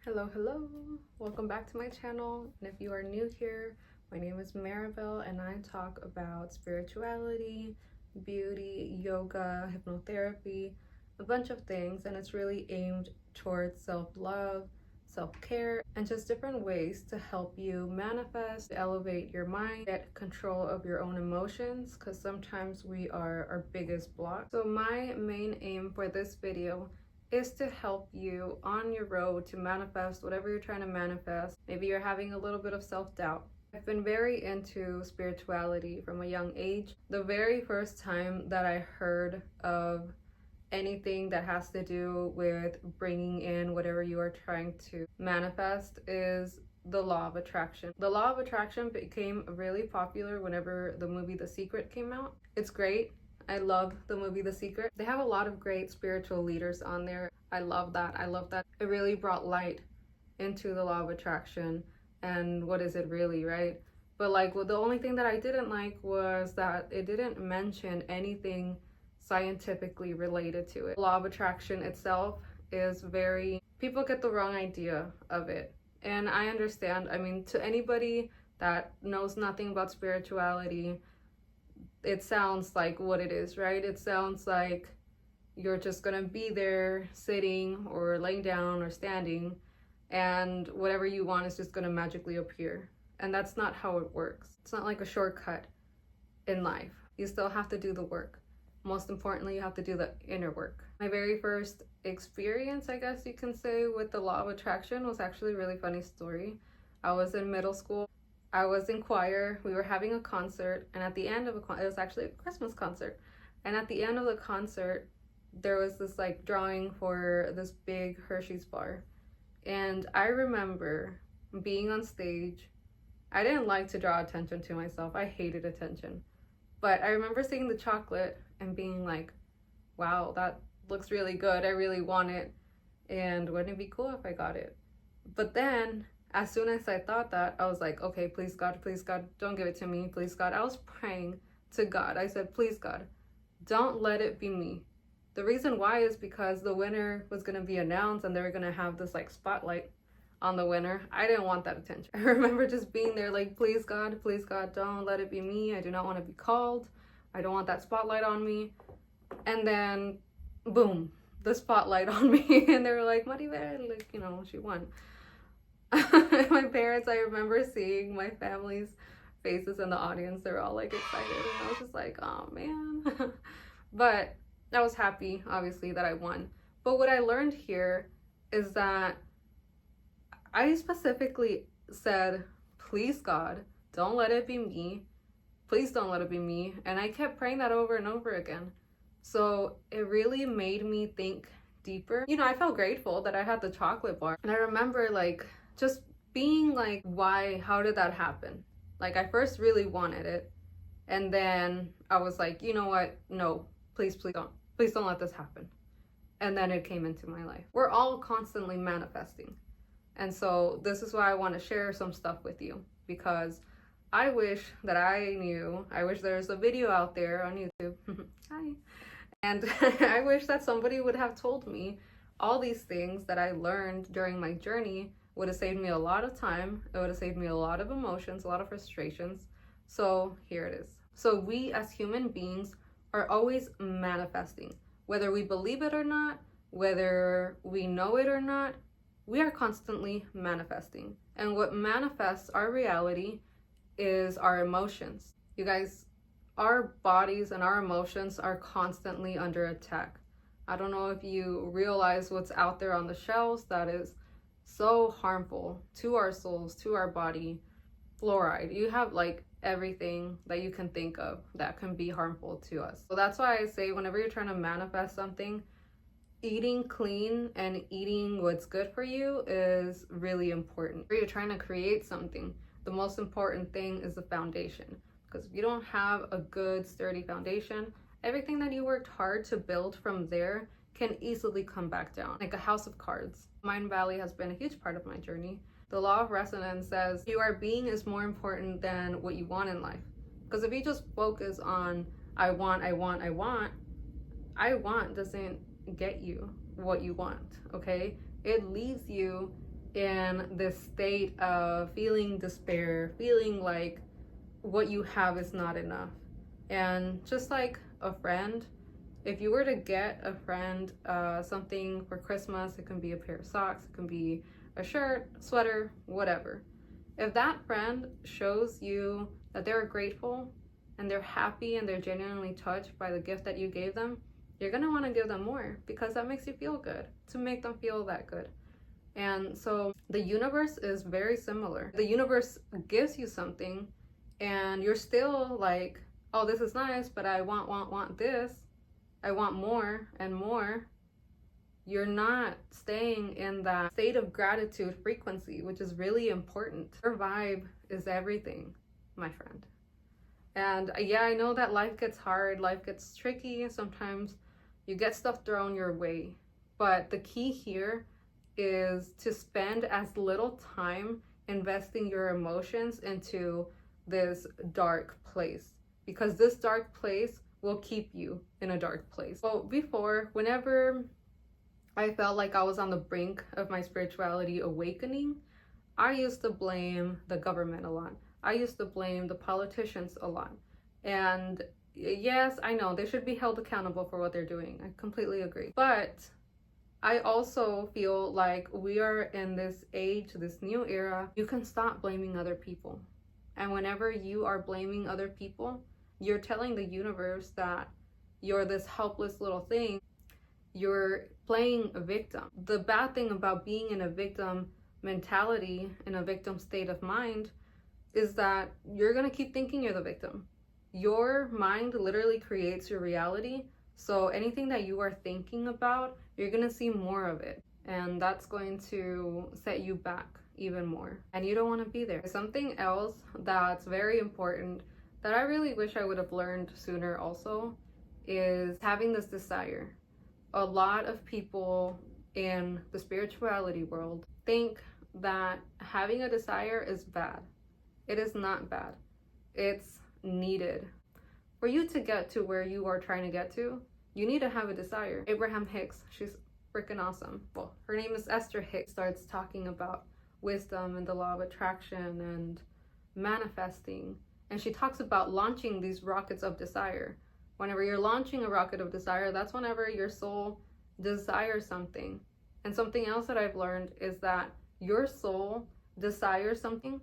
Hello, welcome back to my channel. And if you are new here, my name is Maribel and I talk about spirituality, beauty, yoga, hypnotherapy, a bunch of things, and it's really aimed towards self-love, self-care, and just different ways to help you manifest, elevate your mind, get control of your own emotions, because sometimes we are our biggest block. So my main aim for this video is to help you on your road to manifest whatever you're trying to manifest. Maybe you're having a little bit of self-doubt. I've been very into spirituality from a young age. The very first time that I heard of anything that has to do with bringing in whatever you are trying to manifest is the law of attraction. The law of attraction became really popular whenever the movie The Secret came out. It's great. I love the movie The Secret. They have a lot of great spiritual leaders on there. I love that. It really brought light into the law of attraction and what is it really, right? But the only thing that I didn't like was that it didn't mention anything scientifically related to it. The law of attraction itself is people get the wrong idea of it. And I understand. I mean, to anybody that knows nothing about spirituality, it sounds like what it is, right? It sounds like you're just gonna be there sitting or laying down or standing and whatever you want is just gonna magically appear. And that's not how it works. It's not like a shortcut in life. You still have to do the work. Most importantly, you have to do the inner work. My very first experience, I guess you can say, with the law of attraction was actually a really funny story. I was in middle school. I was in choir. We were having a concert, and at the end of it was actually a Christmas concert. And at the end of the concert, there was this drawing for this big Hershey's bar. And I remember being on stage. I didn't like to draw attention to myself. I hated attention. But I remember seeing the chocolate and being like, wow, that looks really good. I really want it. And wouldn't it be cool if I got it? But then as soon as I thought that, I was like, okay, please God, don't give it to me, please God. I was praying to God. I said, please God, don't let it be me. The reason why is because the winner was going to be announced and they were going to have this spotlight on the winner. I didn't want that attention. I remember just being there like, please God, don't let it be me. I do not want to be called. I don't want that spotlight on me. And then, boom, the spotlight on me. And they were like, Maribel, she won. My parents, I remember seeing my family's faces in the audience. They were all excited, and I was just like, oh man. But I was happy, obviously, that I won. But what I learned here is that I specifically said, please God, don't let it be me. Please don't let it be me. And I kept praying that over and over again. So it really made me think deeper. I felt grateful that I had the chocolate bar. And I remember just being why, how did that happen? I first really wanted it. And then I was like, you know what? No, please don't let this happen. And then it came into my life. We're all constantly manifesting. And so this is why I want to share some stuff with you, because I wish that I wish there was a video out there on YouTube. Hi. And I wish that somebody would have told me all these things that I learned during my journey. Would have saved me a lot of time. It would have saved me a lot of emotions, a lot of frustrations. So here it is. So we as human beings are always manifesting. Whether we believe it or not, whether we know it or not, we are constantly manifesting. And what manifests our reality is our emotions. You guys, our bodies and our emotions are constantly under attack. I don't know if you realize what's out there on the shelves that is so harmful to our souls, to our body. Fluoride. You have everything that you can think of that can be harmful to us. So that's why I say whenever you're trying to manifest something, eating clean and eating what's good for you is really important. If you're trying to create something, the most important thing is the foundation. Because if you don't have a good, sturdy foundation, everything that you worked hard to build from there can easily come back down, like a house of cards. Mind Valley has been a huge part of my journey. The law of resonance says your being is more important than what you want in life. Because if you just focus on I want doesn't get you what you want, okay? It leaves you in this state of feeling despair, feeling like what you have is not enough. And just like a friend, if you were to get a friend something for Christmas, it can be a pair of socks, it can be a shirt, sweater, whatever. If that friend shows you that they're grateful and they're happy and they're genuinely touched by the gift that you gave them, you're going to want to give them more because that makes you feel good, to make them feel that good. And so the universe is very similar. The universe gives you something and you're still like, oh, this is nice, but I want this. I want more and more. You're not staying in that state of gratitude frequency, which is really important. Your vibe is everything, my friend. And yeah, I know that life gets hard, life gets tricky. Sometimes you get stuff thrown your way. But the key here is to spend as little time investing your emotions into this dark place, because this dark place will keep you in a dark place. So before, whenever I felt like I was on the brink of my spirituality awakening, I used to blame the government a lot. I used to blame the politicians a lot. And yes, I know they should be held accountable for what they're doing. I completely agree. But I also feel like we are in this age, this new era, you can stop blaming other people. And whenever you are blaming other people, you're telling the universe that you're this helpless little thing. You're playing a victim. The bad thing about being in a victim mentality, in a victim state of mind, is that you're going to keep thinking you're the victim. Your mind literally creates your reality. So anything that you are thinking about, you're going to see more of it. And that's going to set you back even more. And you don't want to be there. Something else that's very important that I really wish I would have learned sooner also is having this desire. A lot of people in the spirituality world think that having a desire is bad. It is not bad. It's needed. For you to get to where you are trying to get to, you need to have a desire. Abraham Hicks, she's freaking awesome. Well, her name is Esther Hicks, starts talking about wisdom and the law of attraction and manifesting. And she talks about launching these rockets of desire. Whenever you're launching a rocket of desire, that's whenever your soul desires something. And something else that I've learned is that your soul desires something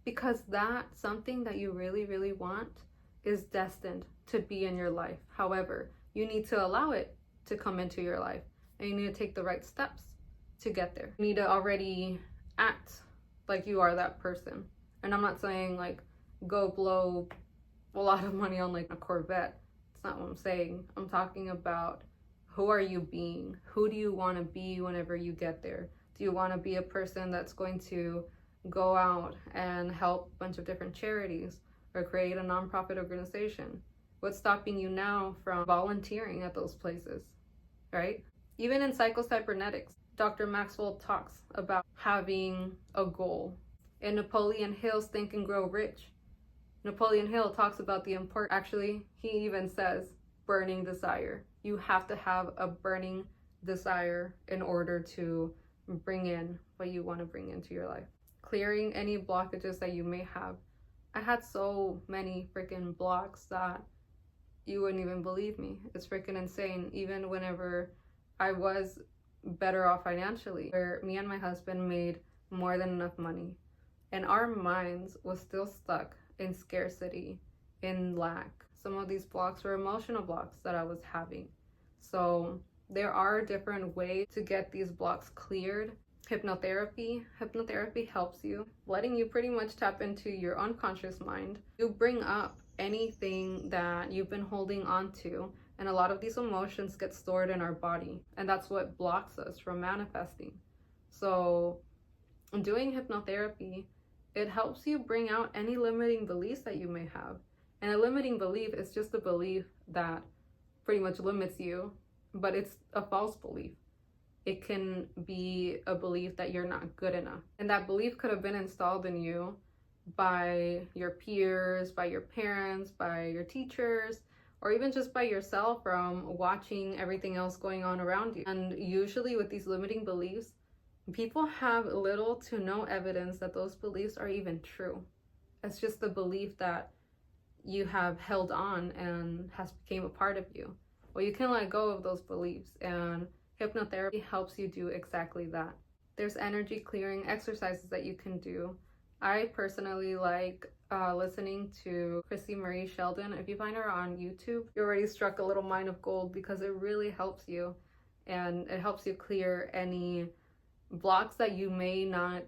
because that something that you really, really want is destined to be in your life. However, you need to allow it to come into your life, and you need to take the right steps to get there. You need to already act like you are that person. And I'm not saying like go blow a lot of money on like a Corvette. That's not what I'm saying. I'm talking about, who are you being? Who do you want to be whenever you get there? Do you want to be a person that's going to go out and help a bunch of different charities or create a nonprofit organization? What's stopping you now from volunteering at those places, right? Even in psychocybernetics, Dr. Maxwell talks about having a goal. In Napoleon Hill's Think and Grow Rich, Napoleon Hill talks about the importance, actually, he even says burning desire. You have to have a burning desire in order to bring in what you want to bring into your life. Clearing any blockages that you may have. I had so many freaking blocks that you wouldn't even believe me. It's freaking insane. Even whenever I was better off financially, where me and my husband made more than enough money, and our minds was still stuck in scarcity, in lack. Some of these blocks were emotional blocks that I was having. So there are different ways to get these blocks cleared. Hypnotherapy helps you, letting you pretty much tap into your unconscious mind. You bring up anything that you've been holding on to, and a lot of these emotions get stored in our body, and that's what blocks us from manifesting. So doing hypnotherapy, it helps you bring out any limiting beliefs that you may have. And a limiting belief is just a belief that pretty much limits you, but it's a false belief. It can be a belief that you're not good enough. And that belief could have been installed in you by your peers, by your parents, by your teachers, or even just by yourself from watching everything else going on around you. And usually with these limiting beliefs, People have little to no evidence that those beliefs are even true. It's just the belief that you have held on and has become a part of you. Well, you can let go of those beliefs, and hypnotherapy helps you do exactly that. There's energy clearing exercises that you can do. I personally like listening to Chrissy Marie Sheldon. If you find her on YouTube, you already struck a little mine of gold, because it really helps you, and it helps you clear any blocks that you may not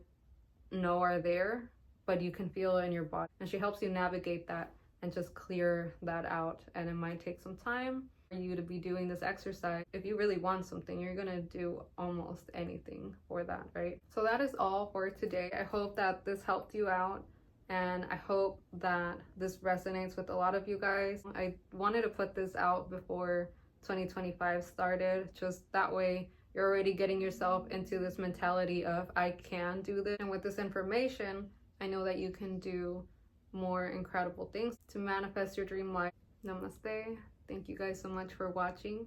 know are there, but you can feel it in your body. And she helps you navigate that and just clear that out. And it might take some time for you to be doing this exercise. If you really want something, you're gonna do almost anything for that, right? So that is all for today. I hope that this helped you out, and I hope that this resonates with a lot of you guys. I wanted to put this out before 2025 started, just that way you're already getting yourself into this mentality of, I can do this. And with this information, I know that you can do more incredible things to manifest your dream life. Namaste. Thank you guys so much for watching,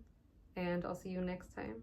and I'll see you next time.